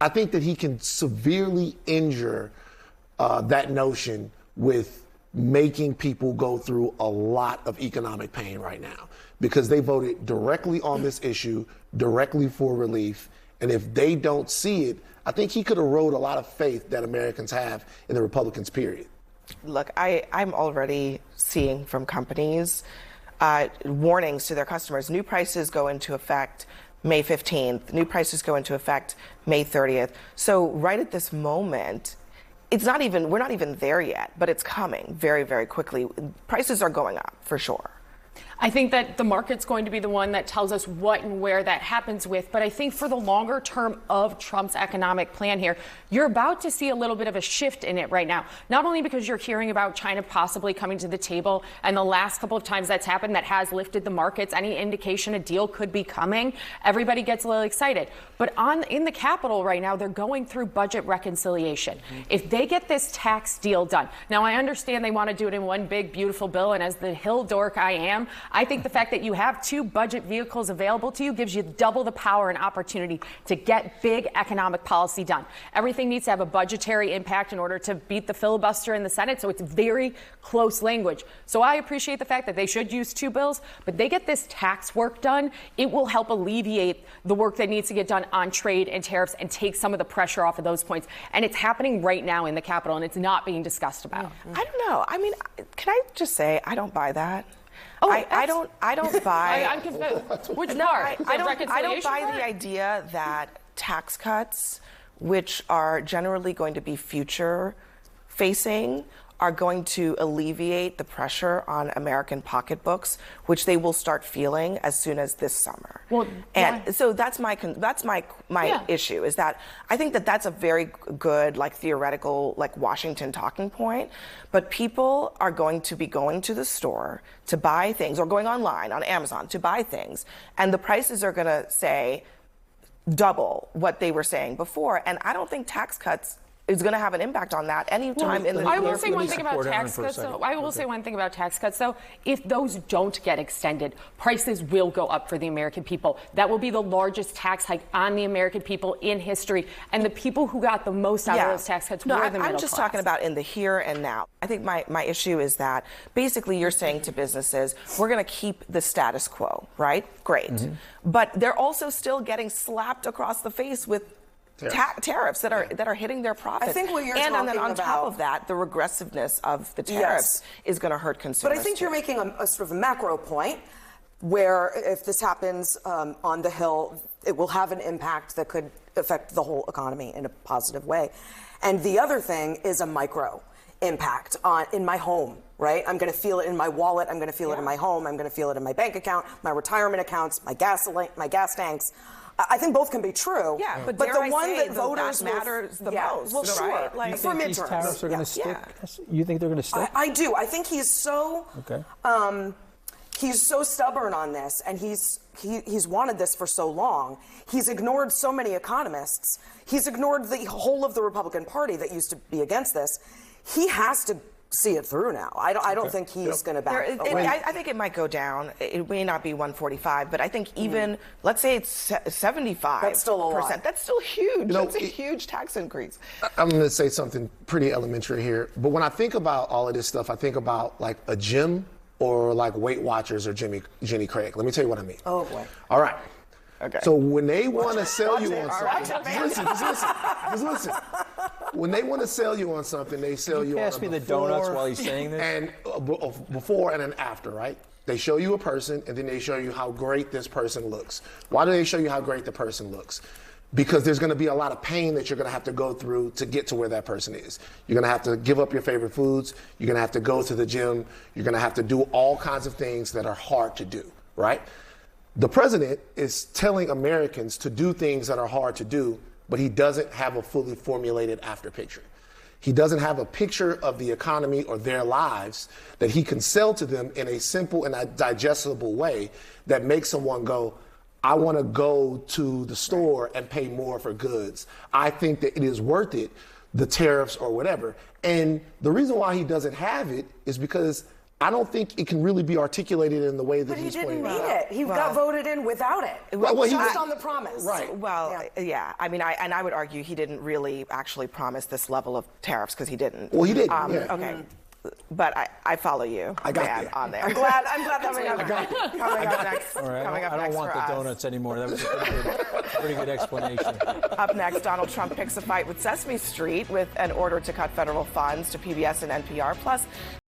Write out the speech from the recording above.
I think that he can severely injure that notion with making people go through a lot of economic pain right now because they voted directly on this issue, directly for relief. And if they don't see it, I think he could erode a lot of faith that Americans have in the Republicans, period. Look, I'm already seeing from companies warnings to their customers. New prices go into effect May 15th. New prices go into effect May 30th. So right at this moment, we're not even there yet, but it's coming very, very quickly. Prices are going up for sure. I think that the market's going to be the one that tells us what and where that happens with. But I think for the longer term of Trump's economic plan here, you're about to see a little bit of a shift in it right now. Not only because you're hearing about China possibly coming to the table, and the last couple of times that's happened, that has lifted the markets. Any indication a deal could be coming, everybody gets a little excited. But in the Capitol right now, they're going through budget reconciliation. If they get this tax deal done, now I understand they want to do it in one big, beautiful bill, and as the Hill dork I am, I think the fact that you have two budget vehicles available to you gives you double the power and opportunity to get big economic policy done. Everything needs to have a budgetary impact in order to beat the filibuster in the Senate, so it's very close language. So I appreciate the fact that they should use two bills, but they get this tax work done, it will help alleviate the work that needs to get done on trade and tariffs and take some of the pressure off of those points. And it's happening right now in the Capitol, and it's not being discussed about. I don't know. I mean, can I just say I don't buy that? Oh, I don't buy. I'm confused. Which No, part? I don't buy part? the idea that tax cuts, which are generally going to be future facing, are going to alleviate the pressure on American pocketbooks, which they will start feeling as soon as this summer. Well, and so that's my issue, is that I think that that's a very good, like, theoretical, like, Washington talking point. But people are going to be going to the store to buy things, or going online on Amazon to buy things, and the prices are going to say double what they were saying before. And I don't think tax cuts is going to have an impact on that anytime in the I will say one thing about tax cuts, though. I will say one thing about tax cuts, though. If those don't get extended, prices will go up for the American people. That will be the largest tax hike on the American people in history. And the people who got the most out of those tax cuts were the middle class. I'm just talking about in the here and now. I think my issue is that basically you're saying to businesses, we're going to keep the status quo, right? Great. But they're also still getting slapped across the face with tariffs that are hitting their profits. I think what you're and talking then on about, top of that, the regressiveness of the tariffs is going to hurt consumers. But I think you're making a sort of macro point where if this happens on the Hill, it will have an impact that could affect the whole economy in a positive way. And the other thing is a micro impact in my home, right? I'm going to feel it in my wallet. I'm going to feel it in my home. I'm going to feel it in my bank account, my retirement accounts, my gas tanks. I think both can be true. Yeah, but the I one say that voters matters the most. Well, sure. Right? Like, for midterms. These tariffs are going to stick? You think they're going to stick? I do. I think he's so he's so stubborn on this, and he's wanted this for so long. He's ignored so many economists. He's ignored the whole of the Republican Party that used to be against this. He has to see it through now. I don't think he's going to back away. I think it might go down. It may not be 145, but I think even, let's say it's 75%. That's still a lot. That's still huge. That's a huge tax increase. I'm going to say something pretty elementary here. But when I think about all of this stuff, I think about like a gym or like Weight Watchers or Jenny Craig. Let me tell you what I mean. Oh, boy. All right. Okay. So when they want to sell you on something, just listen. When they want to sell you on something, they sell you on pass me the donuts while he's saying this? And before and an after, right? They show you a person, and then they show you how great this person looks. Why do they show you how great the person looks? Because there's going to be a lot of pain that you're going to have to go through to get to where that person is. You're going to have to give up your favorite foods. You're going to have to go to the gym. You're going to have to do all kinds of things that are hard to do, right? The president is telling Americans to do things that are hard to do, but he doesn't have a fully formulated after picture. He doesn't have a picture of the economy or their lives that he can sell to them in a simple and a digestible way that makes someone go, I want to go to the store and pay more for goods. I think that it is worth it, the tariffs or whatever. And the reason why he doesn't have it is because I don't think it can really be articulated in the way that But he he's didn't pointing need out. it. He got voted in without it. Well, he just was- on the promise. Right. Well, yeah. I mean, I would argue he didn't really actually promise this level of tariffs because he didn't. Well, he didn't, yeah. Okay. But I follow you, I got man, you. on there. I'm glad that's Coming up, coming up next. All right, Coming up I don't next want for the us. donuts anymore. That was a pretty good explanation. Up next, Donald Trump picks a fight with Sesame Street with an order to cut federal funds to PBS and NPR. Plus,